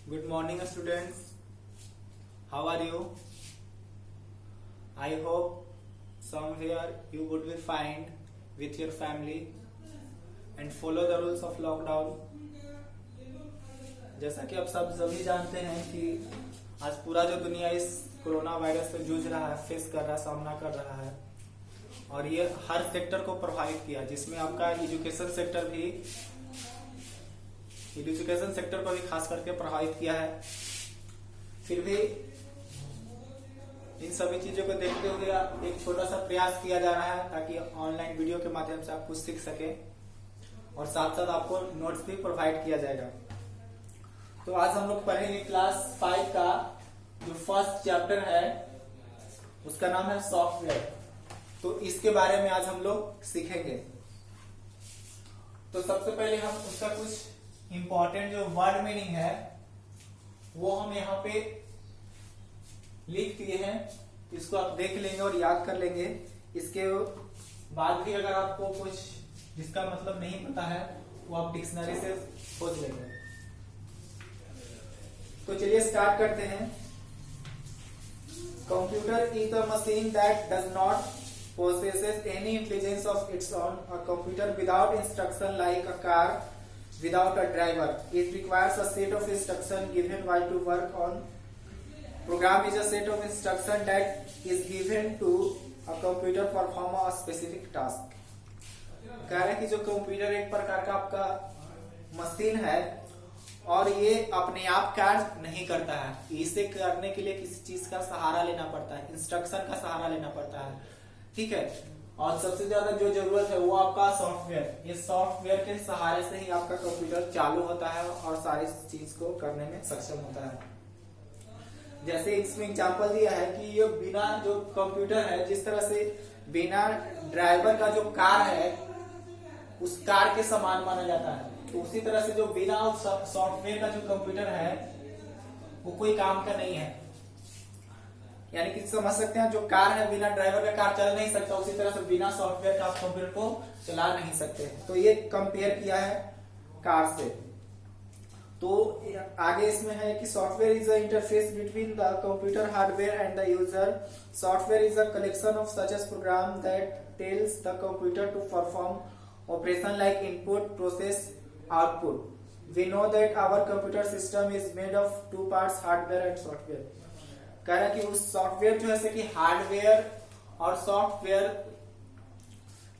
Good morning, students. How are you? I hope somewhere you would be fine with your family and follow the rules of lockdown. जैसा कि आप सब सभी जानते हैं कि आज पूरा जो दुनिया इस कोरोना वायरस से जूझ रहा है, फेस कर रहा है, सामना कर रहा है और ये हर सेक्टर को प्रभावित किया, जिसमें आपका एजुकेशन सेक्टर को भी खास करके प्रभावित किया है। फिर भी इन सभी चीजों को देखते हुए एक छोटा सा प्रयास किया जा रहा है ताकि ऑनलाइन वीडियो के माध्यम से आप कुछ सीख सके और साथ साथ आपको नोट्स भी प्रोवाइड किया जाएगा। तो आज हम लोग पढ़ेंगे क्लास 5 का जो फर्स्ट चैप्टर है, उसका नाम है सॉफ्टवेयर। तो इसके बारे में आज हम लोग सीखेंगे। तो सबसे पहले हम उसका कुछ इंपॉर्टेंट जो वर्ड मीनिंग है वो हम यहाँ पे लिख दिए हैं, इसको आप देख लेंगे और याद कर लेंगे। इसके बाद भी अगर आपको कुछ जिसका मतलब नहीं पता है वो आप डिक्शनरी से खोज लेंगे। तो चलिए स्टार्ट करते हैं। Computer is the machine that does not possesses any intelligence of its own. A computer without instruction, like a car without a driver, it requires a set of instruction given while to work on. Program is a set of instruction that is given to a computer perform a specific task. कह रहे हैं कि जो computer एक प्रकार का आपका machine है और ये अपने आप कार्य नहीं करता है। इसे करने के लिए किसी चीज का सहारा लेना पड़ता है, इंस्ट्रक्शन का सहारा लेना पड़ता है, ठीक है। और सबसे ज्यादा जो जरूरत है वो आपका सॉफ्टवेयर। ये सॉफ्टवेयर के सहारे से ही आपका कंप्यूटर चालू होता है और सारी चीज को करने में सक्षम होता है। जैसे इसमें एग्जांपल दिया है कि ये बिना जो कंप्यूटर है, जिस तरह से बिना ड्राइवर का जो कार है उस कार के समान माना जाता है, तो उसी तरह से जो बिना सॉफ्टवेयर का जो कंप्यूटर है वो कोई काम का नहीं है। यानी कि समझ सकते हैं, जो कार है बिना ड्राइवर का कार चल नहीं सकता, उसी तरह से बिना सॉफ्टवेयर का आप कंप्यूटर को चला नहीं सकते। तो ये कंपेयर किया है कार से। तो आगे इसमें है कि software is a interface between the computer hardware and the user. Software is a collection of such as program that tells the computer to perform operation like input, process, output. We know that our computer system is made of 2 parts, hardware and software. कह रहा है कि उस software जो है कि hardware और software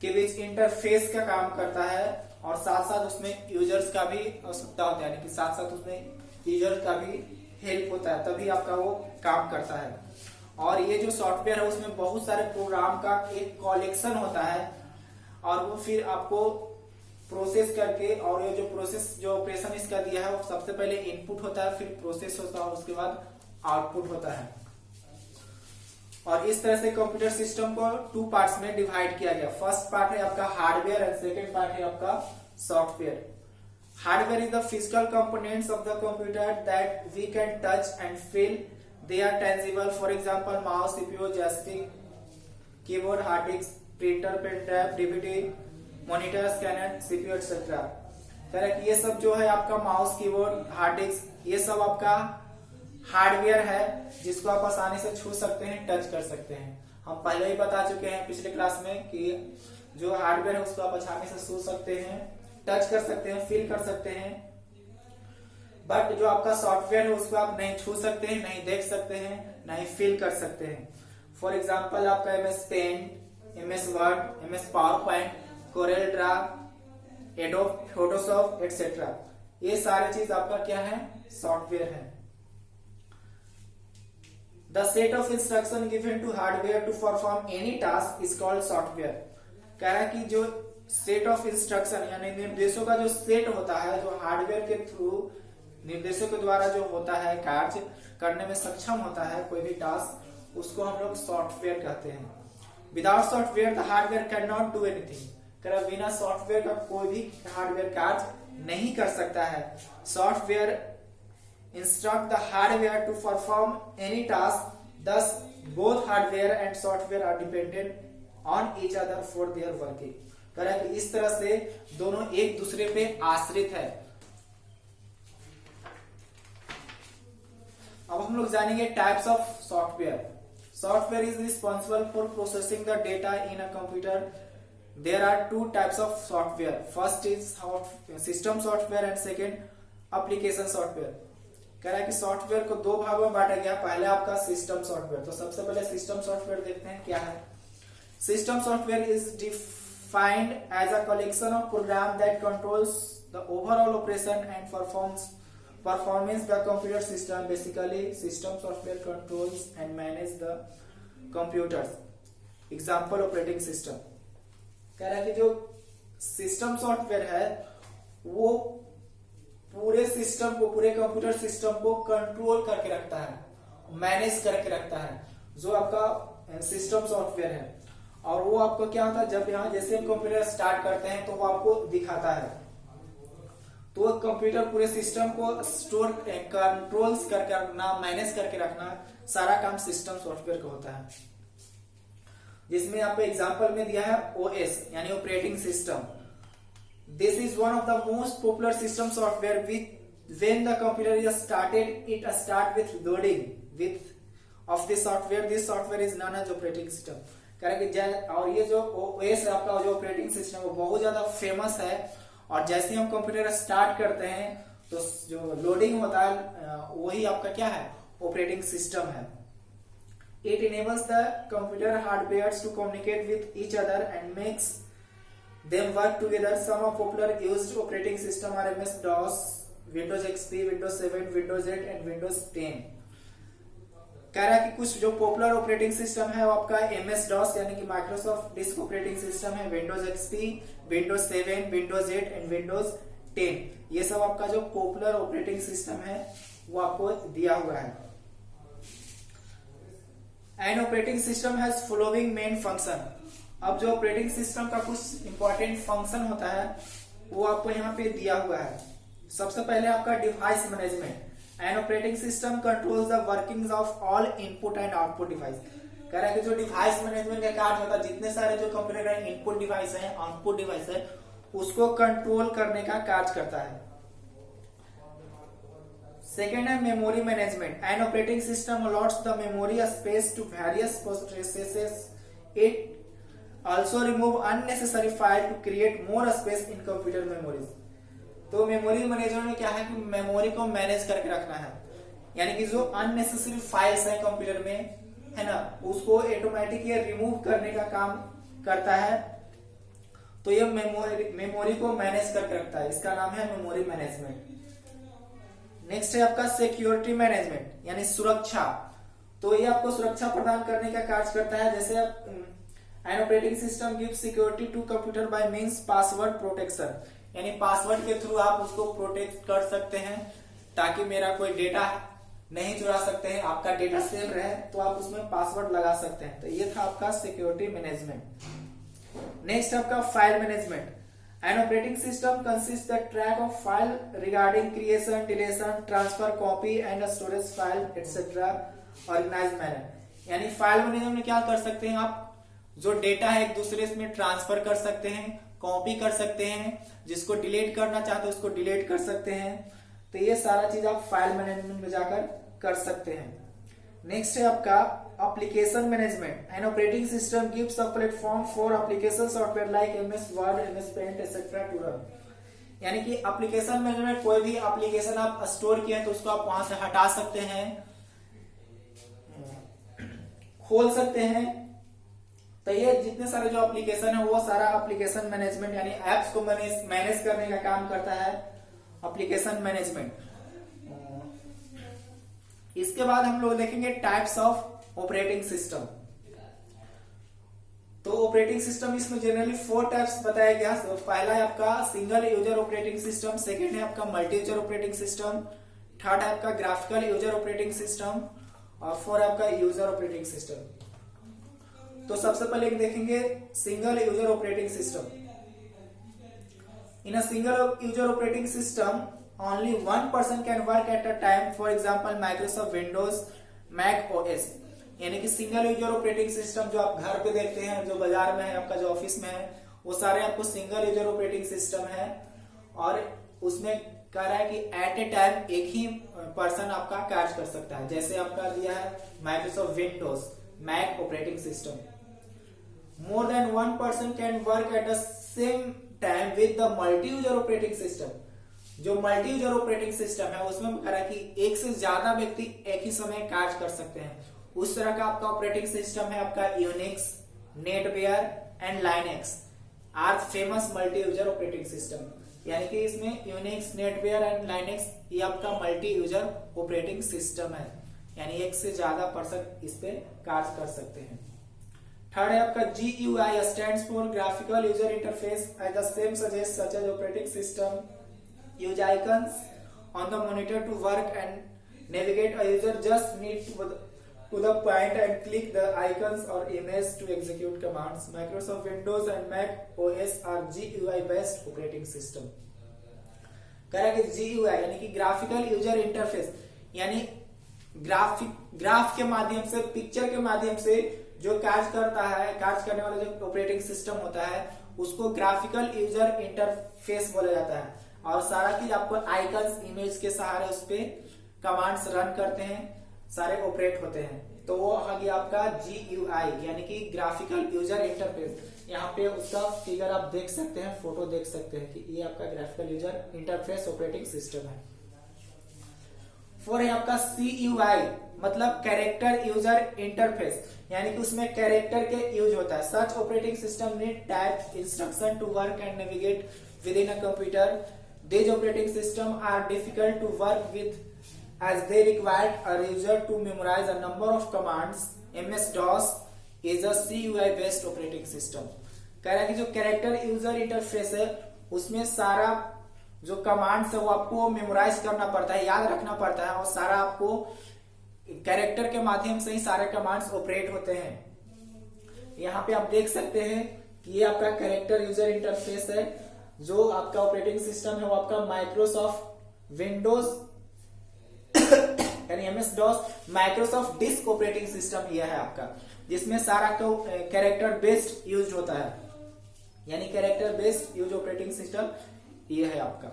के बीच इंटरफेस का काम करता है और साथ साथ उसमें यूजर्स का भी आवश्यकता होता है, यानी कि साथ साथ उसमें यूजर का भी हेल्प होता है, तभी आपका वो काम करता है। और ये जो सॉफ्टवेयर है उसमें बहुत सारे प्रोग्राम का एक कलेक्शन होता है और वो फिर आपको प्रोसेस करके, और ये जो प्रोसेस जो ऑपरेशन इसका दिया है वो सबसे पहले इनपुट होता है, फिर प्रोसेस होता है और उसके बाद आउटपुट होता है। और इस तरह से कंप्यूटर सिस्टम को 2 पार्ट्स में डिवाइड किया गया। फर्स्ट पार्ट है आपका हार्डवेयर एंड सेकंड पार्ट है आपका software. Hardware is the physical components of the computer that we can touch and feel. They are tangible, for example mouse, CPU, joystick, keyboard, hard disk, printer, pen drive, DVD, monitor, scanner, CPU etcetera. कह रहा है कि ये सब जो है आपका mouse, keyboard, hard disc, ये सब आपका हार्डवेयर है जिसको आप आसानी से छू सकते हैं, टच कर सकते हैं। हम पहले ही बता चुके हैं पिछले क्लास में कि जो हार्डवेयर है उसको आप आसानी से छू सकते हैं, टच कर सकते हैं, फील कर सकते हैं। बट जो आपका सॉफ्टवेयर है उसको आप नहीं छू सकते हैं, नहीं देख सकते हैं, नहीं फील कर सकते हैं। फॉर एग्जाम्पल आपका MS Paint, MS Word, MS PowerPoint, Corel Draw, Adobe Photoshop etcetera, ये सारी चीज आपका क्या है, सॉफ्टवेयर है। The set of instruction given to hardware to perform any task is called software। कह रहा है कि जो सेट ऑफ इंस्ट्रक्शन यानी निर्देशों का जो सेट होता है, जो हार्डवेयर के थ्रू निर्देशों के द्वारा जो होता है, कार्य करने में सक्षम होता है कोई भी टास्क, उसको हम लोग सॉफ्टवेयर कहते हैं। Without software the hardware can not do anything. कह रहा बिना सॉफ्टवेयर का कोई भी हार्डवेयर कार्य नहीं कर सकता है। Software instruct the hardware to perform any task, thus both hardware and software are dependent on each other for their working। कह रहा है कि इस तरह से दोनों एक दूसरे पे आश्रित है। अब हम लोग जानेंगे types of software. Software is responsible for processing the data in a computer. There are two types of software. First is system software and second application software. कह रहा है कि सॉफ्टवेयर को दो भागों में बांटा गया. पहले आपका सिस्टम सॉफ्टवेयर. तो सबसे पहले सिस्टम सॉफ्टवेयर देखते हैं क्या है. System software is defined as a collection of program that controls the overall operation and performance the computer system. Basically system software controls and manage the computers. Example operating system. कह रहा है कि जो system software है वो पूरे system को, पूरे कंप्यूटर सिस्टम को कंट्रोल करके रखता है, मैनेज करके रखता है, जो आपका सिस्टम सॉफ्टवेयर है. और वो आपको क्या होता है, जब यहाँ जैसे हम कंप्यूटर स्टार्ट करते हैं तो वो आपको दिखाता है. तो कंप्यूटर पूरे सिस्टम को स्टोर, कंट्रोल्स करके रखना, मैनेज करके रखना, सारा काम सिस्टम सॉफ्टवेयर का होता है. जिसमें आपको एग्जांपल में दिया है ओएस यानी operating system. This is one of the most popular system software with when the computer is started it start with loading with of this software. This software is known as operating system. कह रहा है कि और ये जो OS आपका जो operating system वो बहुत ज्यादा फेमस है. और जैसे हम कंप्यूटर स्टार्ट करते हैं तो जो लोडिंग होता है वही आपका क्या है, ऑपरेटिंग सिस्टम है. It enables the computer hardware to communicate with each other and makes them work together. Some of popular used operating system are MS-DOS, Windows XP, Windows 7, Windows 8 and Windows 10. कह रहा है कि कुछ जो popular operating system है वो आपका MS-DOS यानी कि माइक्रोसॉफ्ट डिस्क ऑपरेटिंग सिस्टम है, Windows XP, Windows 7, Windows 8 and Windows 10. ये सब आपका जो पॉपुलर ऑपरेटिंग सिस्टम है वो आपको दिया हुआ है. N operating system has following main function. अब जो ऑपरेटिंग सिस्टम का कुछ इंपॉर्टेंट फंक्शन होता है वो आपको यहाँ पे दिया हुआ है. सबसे पहले आपका device management. An operating system controls the workings of all input and output device. कह रहा है कि जो डिवाइस मैनेजमेंट का कार्य होता है, जितने सारे जो कंप्यूटर का इनपुट डिवाइस है, आउटपुट डिवाइस है, उसको कंट्रोल करने का कार्य करता है. सेकेंड है memory management. An operating system allots the memory space to various processes. It also remove unnecessary file to create more space in computer memories. तो मेमोरी मैनेजमेंट में क्या है कि मेमोरी को मैनेज करके रखना है, यानी कि जो अननेसेसरी फाइल्स है कंप्यूटर में है ना, उसको ऑटोमेटिक ये रिमूव करने का काम करता है. तो ये मेमोरी को मैनेज करके रखता है. इसका नाम है मेमोरी मैनेजमेंट. नेक्स्ट है आपका सिक्योरिटी मैनेजमेंट यानी सुरक्षा. तो ये आपको सुरक्षा प्रदान करने का कार्य करता है. जैसे an operating system gives security to computer by means password protection. यानी पासवर्ड के थ्रू आप उसको प्रोटेक्ट कर सकते हैं ताकि मेरा कोई डेटा नहीं चुरा सकते हैं, आपका डेटा सेव रहे, तो आप उसमें पासवर्ड लगा सकते हैं. तो ये था आपका सिक्योरिटी मैनेजमेंट. नेक्स्ट आपका file management. An operating system consist the track of file regarding creation, deletion, transfer, copy and storage file etcetera organize manner. यानी फाइल मैनेजमेंट में क्या कर सकते हैं, आप जो डेटा है एक दूसरे में ट्रांसफर कर सकते हैं, कॉपी कर सकते हैं, जिसको डिलीट करना चाहते हैं उसको डिलीट कर सकते हैं. तो ये सारा चीज आप फाइल मैनेजमेंट में जाकर कर सकते हैं. नेक्स्ट है आपका application management. An operating system gives a platform for application software like MS Word, MS Paint etcetera to run. यानी कि एप्लीकेशन मैनेजमेंट, कोई भी एप्लीकेशन आप स्टोर किए तो उसको आप वहां से हटा सकते हैं, खोल सकते हैं. तो ये जितने सारे जो एप्लीकेशन है वो सारा एप्लीकेशन मैनेजमेंट यानी एप्स को मैनेज करने का काम करता है एप्लीकेशन मैनेजमेंट. इसके बाद हम लोग देखेंगे टाइप्स ऑफ ऑपरेटिंग सिस्टम. तो ऑपरेटिंग सिस्टम इसमें जनरली 4 टाइप्स बताया गया. तो पहला है आपका single user operating system, second है आपका multi user operating system, third है आपका ग्राफिकल यूजर ऑपरेटिंग सिस्टम और फोर्थ है आपका यूजर ऑपरेटिंग सिस्टम. तो सबसे पहले देखेंगे single user operating system. In a single user operating system only one person can work at a time. For example Microsoft Windows, Mac OS. यानी कि single user operating system जो आप घर पे देखते हैं, जो बाजार में है, आपका जो ऑफिस में है, वो सारे आपको सिंगल यूजर ऑपरेटिंग सिस्टम है. और उसमें कह रहा है कि एट ए टाइम एक ही पर्सन आपका कार्य कर सकता है। जैसे आपका दिया है Microsoft Windows Mac operating system, more than one person can work at the same time with the multi user operating system. जो मल्टी यूजर ऑपरेटिंग सिस्टम है उसमें कह रहा है कि एक से ज्यादा व्यक्ति एक ही समय कार्य कर सकते हैं। उस तरह का आपका ऑपरेटिंग सिस्टम है आपका Unix, NetWare and Linux are famous multi user operating system. यानी कि इसमें यूनिक्स, नेटवेयर एंड लाइनेक्स ये आपका मल्टी यूजर ऑपरेटिंग सिस्टम है, यानी एक से ज्यादा पर्सन इस पे कार्य कर सकते हैं। थर्ड है आपका GUI stands for graphical user interface as the same suggest such as operating system use icons on the monitor to work and navigate. A user just need to the point and click the icons or image to execute commands. Microsoft Windows and Mac OS are GUI based operating system। कह रहा है कि GUI यानी कि graphical user interface, यानी graph के माध्यम से, पिक्चर के माध्यम से जो कार्य करता है, कार्य करने वाला जो ऑपरेटिंग सिस्टम होता है उसको ग्राफिकल यूजर इंटरफेस बोला जाता है। और सारा चीज आपको आइकन्स, इमेज के सहारे उस पे कमांड्स रन करते हैं, सारे ऑपरेट होते हैं। तो वो आ गया आपका GUI यानी कि ग्राफिकल यूजर इंटरफेस। यहाँ पे उसका फिगर आप देख सकते हैं, फोटो देख सकते हैं कि ये आपका graphical user interface operating system है। 4 है आपका CUI मतलब कैरेक्टर यूजर इंटरफेस, यानी कि उसमें कैरेक्टर के यूज होता है। Such operating system need type instruction to work and navigate within a computer. These operating systems are difficult to work with as they require a user to memorize a number of commands. MS-DOS is a CUI based operating system। कह रहा है कि जो character user interface है उसमें सारा जो commands है वो आपको मेमोराइज करना पड़ता है, याद रखना पड़ता है, और सारा आपको कैरेक्टर के माध्यम से ही सारे कमांड्स ऑपरेट होते हैं। यहाँ पे आप देख सकते हैं कि ये आपका कैरेक्टर यूजर इंटरफेस है। जो आपका ऑपरेटिंग सिस्टम है वो आपका माइक्रोसॉफ्ट विंडोज यानी MS-DOS Microsoft disk operating system यह है आपका, जिसमें सारा को कैरेक्टर बेस्ड यूज होता है, यानी character based use operating system यह है आपका।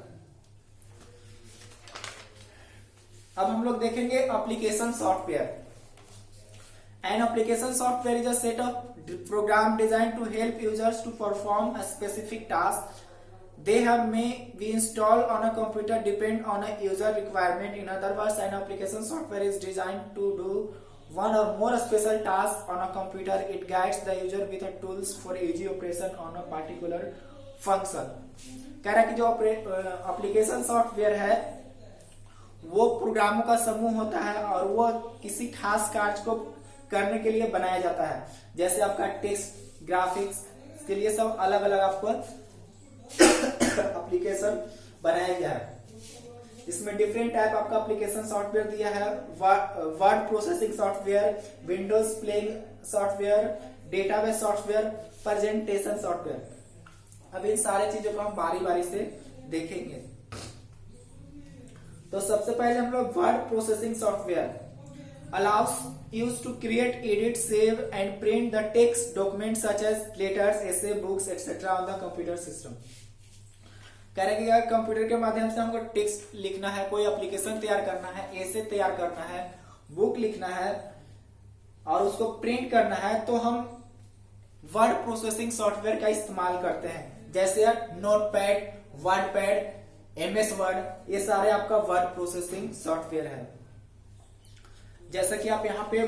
अब हम लोग देखेंगे application software. An application software is a set of program designed to help users to perform a specific task. They may be installed on a computer depend on a user requirement. In other words, an application software is designed to do one or more special tasks on a computer. It guides the user with the tools for easy operation on a particular function। कह रहा है कि जो application software है वो प्रोग्रामों का समूह होता है और वो किसी खास कार्य को करने के लिए बनाया जाता है। जैसे आपका टेक्स्ट, ग्राफिक्स के लिए सब अलग अलग आपको एप्लीकेशन बनाया गया है। इसमें डिफरेंट टाइप आपका एप्लीकेशन सॉफ्टवेयर दिया है। Word processing software, Windows playing software, database software, presentation software. अब इन सारे चीजों को हम बारी बारी से देखेंगे। तो सबसे पहले हम लोग word processing software allows users to create, edit, save and print the text documents such as letters, essay, books, etc. on the computer system। कह रहे कि कंप्यूटर के माध्यम से हमको टेक्स्ट लिखना है, कोई एप्लीकेशन तैयार करना है, एसे तैयार करना है, बुक लिखना है और उसको प्रिंट करना है, तो हम वर्ड प्रोसेसिंग सॉफ्टवेयर का इस्तेमाल करते हैं। जैसे नोटपैड, वर्डपैड, MS वर्ड, ये सारे आपका वर्ड प्रोसेसिंग सॉफ्टवेयर है। जैसा कि आप यहाँ पे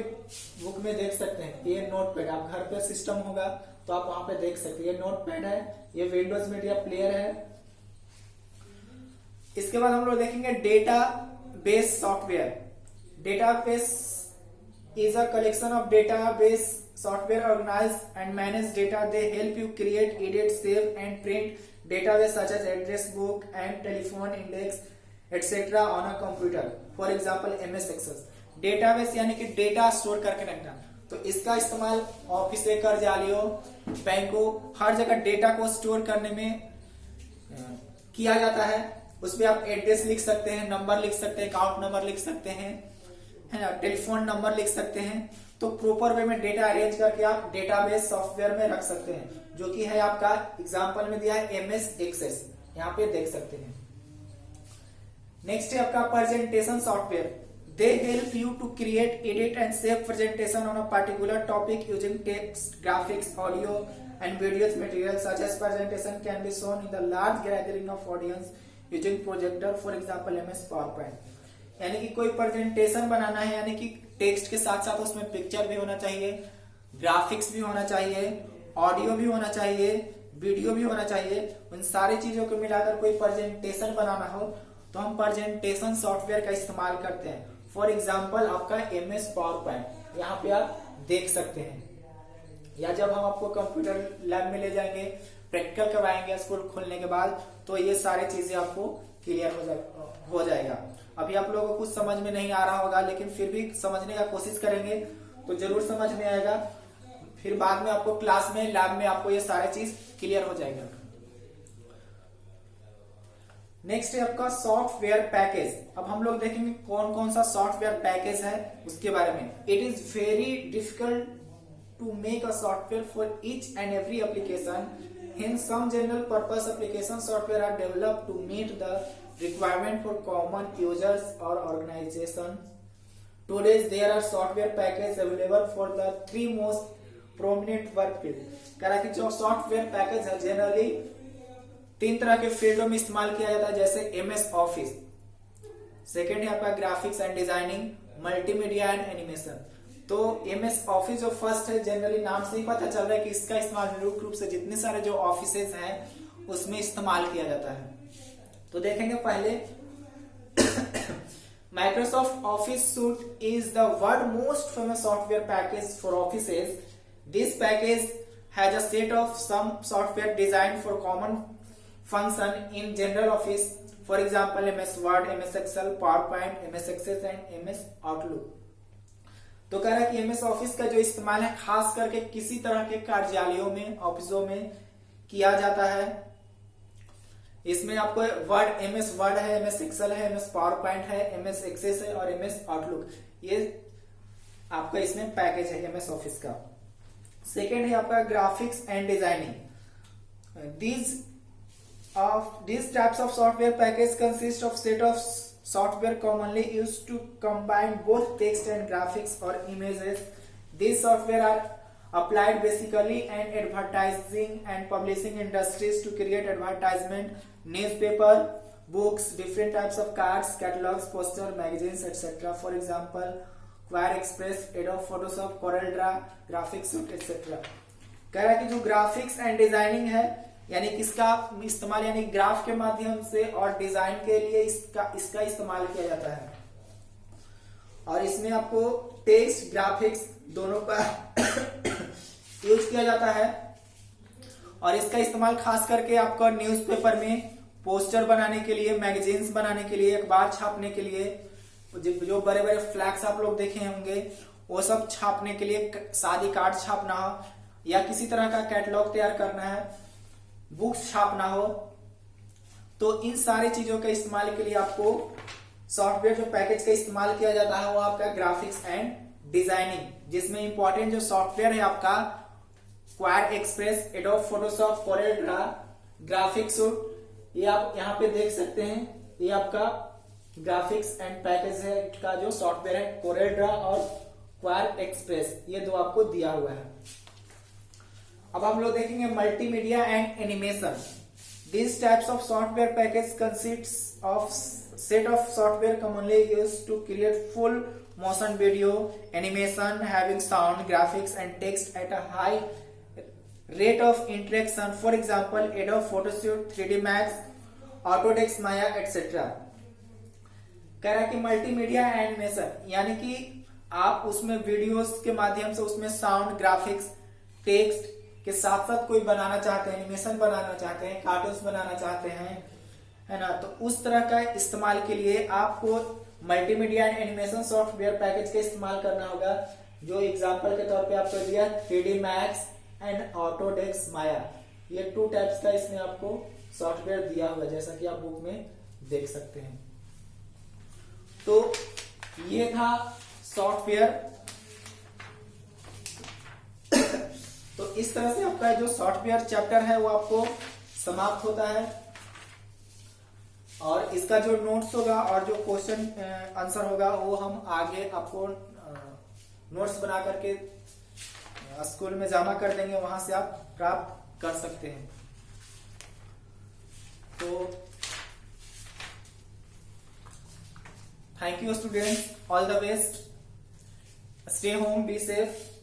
बुक में देख सकते हैं, ये नोटपैड, आप घर पे सिस्टम होगा तो आप वहां पे देख सकते हैं, ये नोटपैड है, ये विंडोज मीडिया प्लेयर है। इसके बाद हम लोग देखेंगे database software. Database is a collection of database software organize and manage data. They help you create, edit, save and print database such as address book and telephone index etcetera on a computer. For example MS Access। Database यानी कि data store करके रखना, तो इसका इस्तेमाल office, कार्यालयों, बैंकों, हर जगह डेटा को स्टोर करने में किया जाता है। उसमें आप एड्रेस लिख सकते हैं, नंबर लिख सकते हैं, अकाउंट नंबर लिख सकते हैं, है ना, टेलीफोन नंबर लिख सकते हैं। तो प्रॉपर वे में डेटा अरेंज करके आप डेटाबेस सॉफ्टवेयर में रख सकते हैं, जो कि है आपका एग्जाम्पल में दिया है MS Access, यहाँ पे देख सकते हैं। नेक्स्ट है आपका presentation software. They help you to create, edit and save presentation on a particular topic using text, graphics, audio and videos material such as presentation can be shown in the large gathering of audience using projector, for example MS PowerPoint। यानी कि कोई presentation बनाना है, यानी कि text के साथ साथ उसमें पिक्चर भी होना चाहिए, ग्राफिक्स भी होना चाहिए, ऑडियो भी होना चाहिए, वीडियो भी होना चाहिए। उन सारी चीजों को मिलाकर कोई प्रेजेंटेशन बनाना हो तो हम प्रेजेंटेशन सॉफ्टवेयर का इस्तेमाल करते हैं। फॉर एग्जाम्पल आपका MS PowerPoint यहाँ पे आप देख सकते हैं, या जब हम आपको कंप्यूटर लैब में ले जाएंगे, प्रैक्टिकल करवाएंगे स्कूल खुलने के बाद, तो ये सारी चीजें आपको क्लियर हो जाएगा। अभी आप लोगों को कुछ समझ में नहीं आ रहा होगा, लेकिन फिर भी समझने का कोशिश करेंगे तो जरूर समझ में आएगा। फिर बाद में आपको क्लास में, लैब में आपको ये सारी चीज क्लियर हो जाएगा। नेक्स्ट है आपका सॉफ्टवेयर पैकेज। अब हम लोग देखेंगे कौन कौन सा सॉफ्टवेयर पैकेज है उसके बारे में। It is very difficult to make a software for each and every application. Hence, some general purpose application software are developed to meet the requirement for common users or organization. Today, there are software packages available for the three most prominent work field. कह रहा है कि जो software package है generally 3 तरह के फील्डों में इस्तेमाल किया जाता है, जैसे MS ऑफिस, सेकेंड है आपका graphics and designing, multimedia and animation. तो MS ऑफिस जो फर्स्ट है, जनरली नाम से ही पता चल रहा है कि इसका इस्तेमाल मुख्य रूप से जितने सारे जो ऑफिसेज हैं उसमें इस्तेमाल किया जाता है। तो देखेंगे पहले Microsoft Office suite is the world most famous software package for offices. This package has a set of some software design for common function in general office, for example MS Word, MS Excel, PowerPoint, MS Access and MS Outlook. तो कह रहा है कि MS office का जो इस्तेमाल है खास करके किसी तरह के कार्यालयों में, ऑफिसों में किया जाता है। इसमें आपको वर्ड, MS वर्ड है, MS एक्सेल है, MS पावरपॉइंट है, MS एक्सेस है और MS आउटलुक, ये आपका इसमें पैकेज है MS ऑफिस का। सेकेंड है आपका graphics and designing. these types of software package consist of set of software commonly used to combine both text and graphics or images. These software are applied basically in advertising and publishing industries to create advertisement, newspaper, books, different types of cards, catalogs, poster, magazines, etc. For example, Quire Express, Adobe Photoshop, CorelDRAW, Graphics Suite, etc. कह रहा है कि जो graphics and designing है, यानी किसका इस्तेमाल, यानी ग्राफ के माध्यम से और डिजाइन के लिए इसका इस्तेमाल किया जाता है। और इसमें आपको टेक्स्ट, ग्राफिक्स दोनों का यूज किया जाता है। और इसका इस्तेमाल खास करके आपका न्यूज़पेपर में पोस्टर बनाने के लिए, मैगजीन्स बनाने के लिए, अखबार छापने के लिए, जो बड़े बड़े फ्लैक्स आप लोग देखे होंगे वो सब छापने के लिए, शादी कार्ड छापना हो या किसी तरह का कैटलॉग तैयार करना है, बुक्स छापना हो, तो इन सारी चीजों के इस्तेमाल के लिए आपको सॉफ्टवेयर जो पैकेज का इस्तेमाल किया जाता है वो आपका ग्राफिक्स एंड डिजाइनिंग, जिसमें इंपॉर्टेंट जो सॉफ्टवेयर है आपका QuarkXPress, Adobe Photoshop, CorelDRAW, graphics suite, ये आप यहाँ पे देख सकते हैं। ये आपका ग्राफिक्स एंड पैकेज है का जो सॉफ्टवेयर है कोरेलड्रा और क्वायर एक्सप्रेस, ये दो आपको दिया हुआ है। अब हम लोग देखेंगे multimedia and animation. These types of software package consists of set of software commonly used to create full motion video, animation having sound, graphics and text at a high rate of interaction. For example, Adobe Photoshop, 3D Max, Autodesk Maya, etc. कह रहा है कि multimedia animation यानी कि आप उसमें videos के माध्यम से उसमें साउंड, ग्राफिक्स, टेक्स्ट के साथ साथ कोई बनाना चाहते हैं, एनिमेशन बनाना चाहते हैं, कार्टून्स बनाना चाहते हैं, है ना, तो उस तरह का इस्तेमाल के लिए आपको multimedia and animation software package का इस्तेमाल करना होगा। जो एग्जांपल के तौर पे आपको दिया 3D Max एंड ऑटोडेस्क माया, ये 2 टाइप्स का इसमें आपको सॉफ्टवेयर दिया हुआ है, जैसा कि आप बुक में देख सकते हैं। तो ये था सॉफ्टवेयर। तो इस तरह से आपका जो सॉफ्टवेयर चैप्टर है वो आपको समाप्त होता है। और इसका जो नोट्स होगा और जो क्वेश्चन आंसर होगा वो हम आगे आपको नोट्स बना करके स्कूल में जमा कर देंगे, वहां से आप प्राप्त कर सकते हैं। तो thank you students, all the best, stay home, be safe.